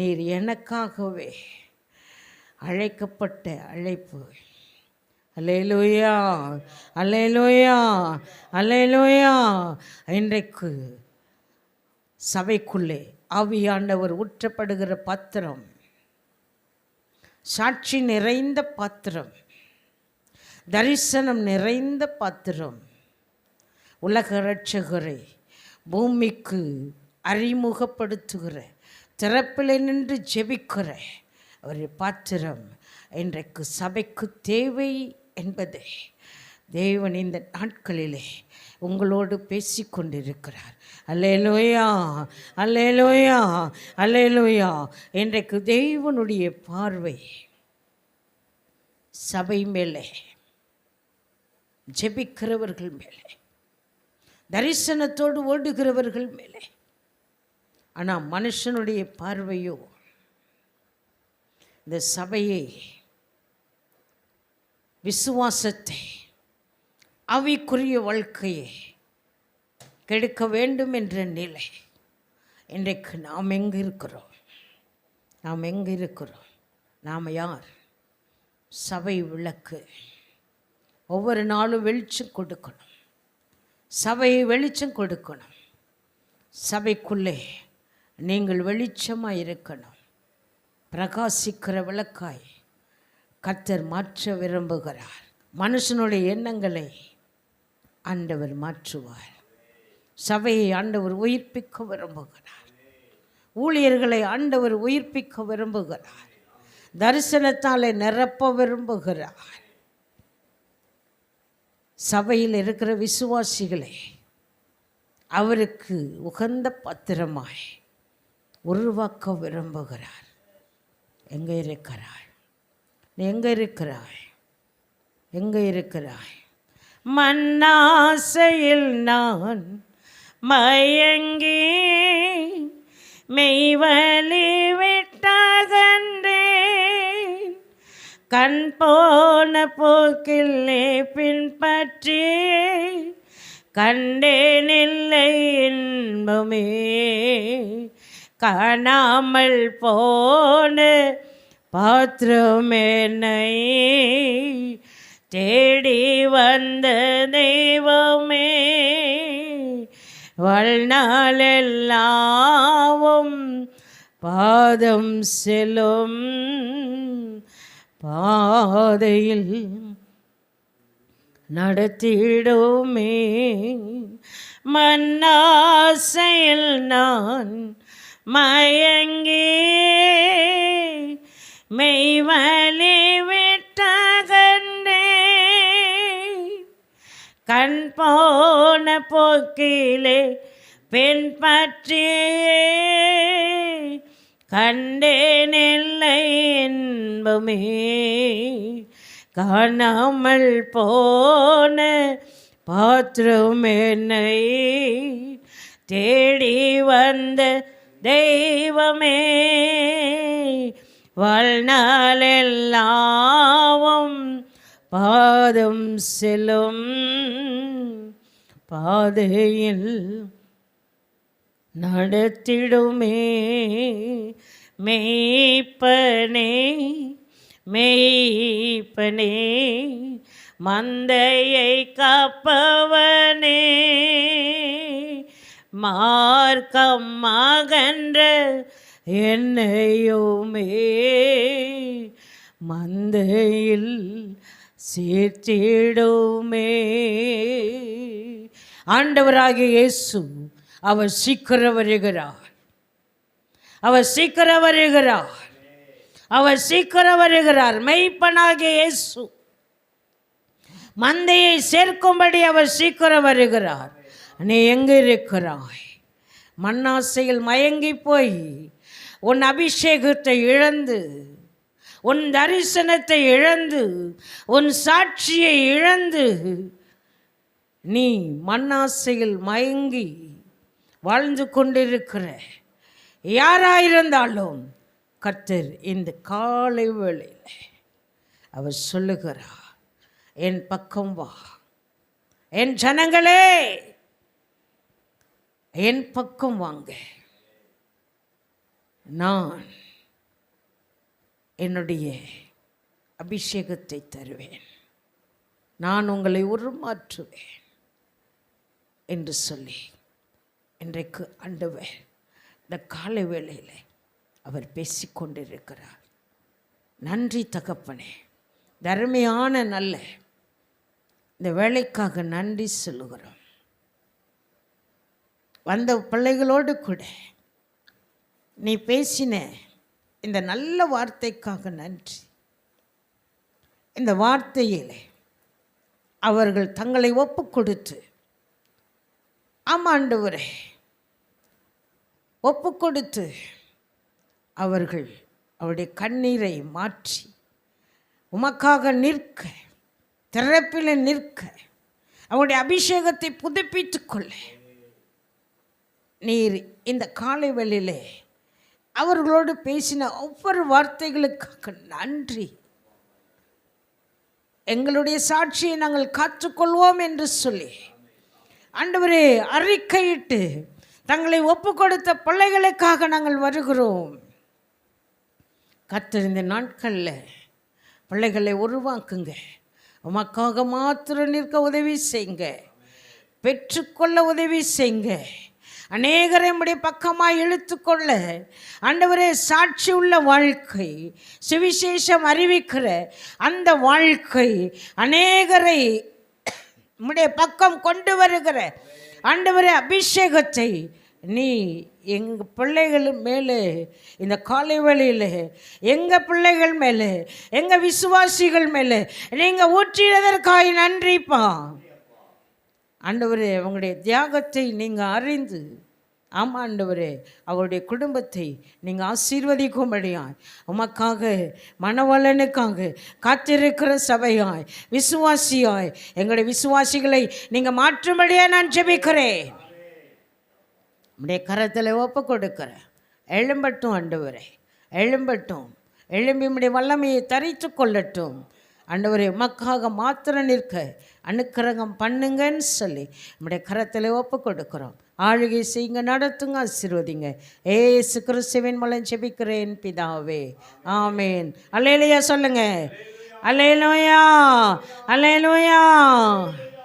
நீர் எனக்காகவே அழைக்கப்பட்ட அழைப்பு. அல்லேலூயா, அல்லேலூயா, அல்லேலூயா. இன்றைக்கு சபைக்குள்ளே ஆவியானவர் ஊற்றப்படுகிற பாத்திரம், சாட்சி நிறைந்த பாத்திரம், தரிசனம் நிறைந்த பாத்திரம், உலக இரட்சகரை பூமிக்கு அறிமுகப்படுத்துகிற, திறப்பில் நின்று ஜெபிக்கிற ஒரு பாத்திரம் இன்றைக்கு சபைக்கு தேவை என்பதை தேவன் இந்த நாட்களிலே உங்களோடு பேசிக்கொண்டிருக்கிறார். அல்லேலூயா, அல்லேலூயா, அல்லேலூயா. இன்றைக்கு தேவனுடைய பார்வை சபை மேலே, ஜெபிக்கிறவர்கள் மேலே, தரிசனத்தோடு ஓடுகிறவர்கள் மேலே. ஆனால் மனுஷனுடைய பார்வையோ இந்த சபையை, விசுவாசத்தை, ஆவிக்குரிய வாழ்க்கையை கெடுக்க வேண்டும் என்ற நிலை. இன்றைக்கு நாம் எங்கே இருக்கிறோம்? நாம் எங்கே இருக்கிறோம்? நாம் யார்? சபை விளக்கு. ஒவ்வொரு நாளும் வெளிச்சம் கொடுக்கணும், சபையை வெளிச்சம் கொடுக்கணும். சபைக்குள்ளே நீங்கள் வெளிச்சமாக இருக்கணும், பிரகாசிக்கிற விளக்காய் கர்த்தர் மாற்ற விரும்புகிறார். மனுஷனுடைய எண்ணங்களை ஆண்டவர் மாற்றுவார். சபையை ஆண்டவர் உயிர்ப்பிக்க விரும்புகிறார். ஊழியர்களை ஆண்டவர் உயிர்ப்பிக்க விரும்புகிறார். தரிசனத்தாலே நிரப்ப விரும்புகிறார். சபையில் இருக்கிற விசுவாசிகளை அவருக்கு உகந்த பாத்திரமாய் உருவாக்க விரும்புகிறார். எங்கே இருக்கிறாய்? நீ எங்கே இருக்கிறாய்? எங்கே இருக்கிறாய்? மண்ணாசையில் நான் மயங்கி மெய்வலி விட்டகன்றேன், கண் போன போக்கிலே பின்பற்றி கண்டேனில்லை இன்பமே. காணாமல் போன பாத்திரம் என்னை தேடி வந்த தெய்வமே. வாழ்நாளெல்லாம் பாதம் செல்லும் பாதையில் நடத்திடுமே. மன்னாசையில் நான் மயங்கி மெய்வலி விட்டகன்றே. கண் போன போக்கிலே பின்பற்றி கண்டேனில்லை இன்பமே. காணாமல் போன பாத்திரம் என்னை தேடி வந்த தெய்வமே. வாழ்நாளெல்லாம் பாதம் செல்லும் பாதையில் நடத்திடுமே. மெய்ப்பனே மெய்ப்பனே மந்தையை காப்பவனே. மார்க்கம் அகன்ற என்னையுமே மந்தையில் சேர்த்திடுமே. ஆண்டவராகிய இயேசு அவர் சீக்கிரம் வருகிறார். அவர் சீக்கிரம் வருகிறார். அவர் சீக்கிரம் வருகிறார். மெய்ப்பனாகிய இயேசு மந்தையை சேர்க்கும்படி அவர் சீக்கிரம் வருகிறார். நீ எங்கே இருக்கிறாய்? மண்ணாசையில் மயங்கி போய் உன் அபிஷேகத்தை இழந்து, உன் தரிசனத்தை இழந்து, உன் சாட்சியை இழந்து நீ மண்ணாசையில் மயங்கி வாழ்ந்து கொண்டிருக்கிற யாராயிருந்தாலும் கர்த்தர் இந்த காலை வேளையில் அவர் சொல்லுகிறார், என் பக்கம் வா. என் ஜனங்களே என் பக்கம் வாங்க. நான் என்னுடைய அபிஷேகத்தை தருவேன். நான் உங்களை உருமாற்றுவேன் என்று சொல்லி இன்றைக்கு ஆண்டவர் இந்த காலை வேளையில் அவர் பேசிக்கொண்டிருக்கிறார். நன்றி தகப்பனே. தர்மையான நல்ல இந்த வேலைக்காக நன்றி சொல்லுகிறோம். வந்த பிள்ளைகளோடு கூட நீ பேசின இந்த நல்ல வார்த்தைக்காக நன்றி. இந்த வார்த்தையில் அவர்கள் தங்களை ஒப்பு கொடுத்து, ஆமாண்டவரே, ஒப்பு கொடுத்து அவர்கள் அவருடைய கண்ணீரை மாற்றி உமக்காக நிற்க, திறப்பில் நிற்க, அவருடைய அபிஷேகத்தை புதுப்பித்து கொள்ள நீர் இந்த காலை வேளையிலே அவர்களோடு பேசின ஒவ்வொரு வார்த்தைகளுக்காக நன்றி. எங்களுடைய சாட்சியை நாங்கள் காத்துக்கொள்வோம் என்று சொல்லி ஆண்டவரே அறிக்கையிட்டு தங்களை ஒப்பு கொடுத்த பிள்ளைகளுக்காக நாங்கள் வருகிறோம். கர்த்தர் இந்த நாட்களில் பிள்ளைகளை உருவாக்குங்க. உமக்காக மாத்திரம் நிற்க உதவி செய்யுங்க. பெற்றுக்கொள்ள உதவி செய்யுங்க. அநேகரை நம்முடைய பக்கமாக இழுத்துக்கொள்ள ஆண்டவரே சாட்சி உள்ள வாழ்க்கை, சுவிசேஷம் அறிவிக்கிற அந்த வாழ்க்கை, அநேகரை நம்முடைய பக்கம் கொண்டு வருகிற ஆண்டவரே அபிஷேகத்தை நீ எங்கள் பிள்ளைகள் மேலே இந்த காலை வேளையில் எங்கள் பிள்ளைகள் மேலே, எங்கள் விசுவாசிகள் மேலே நீங்கள் ஊற்றினதற்காக நன்றிப்பா. ஆண்டவரே அவங்களுடைய தியாகத்தை நீங்கள் அறிந்து, ஆமாம் ஆண்டவரே, அவருடைய குடும்பத்தை நீங்கள் ஆசீர்வதிக்கும்படியாய் உமக்காக மனவளனுக்காக காத்திருக்கிற சபையாய் விசுவாசியாய் எங்களுடைய விசுவாசிகளை நீங்கள் மாற்றும்படியாக நான் ஜெபிக்கிறேன். நம்முடைய கரத்தில் ஒப்பு கொடுக்கிறேன். எழும்பட்டும் ஆண்டவரே, எழும்பட்டும். எழும்பி உம்முடைய வல்லமையை தரித்து கொள்ளட்டும். ஆண்டவரே, உமக்காக மாத்திரம் நிற்க அனுக்கிரகம் பண்ணுங்கன்னு சொல்லி நம்முடைய கரத்தில் ஒப்பு கொடுக்குறோம். ஆளுகை செய்யுங்க, நடத்துங்க, ஆசீர்வதிங்க. ஏசு கிறிஸ்துவின் மூலம் ஜெபிக்கிறேன் பிதாவே, ஆமேன். அல்லேலூயா சொல்லுங்க. அல்லேலூயா, அல்லேலூயா.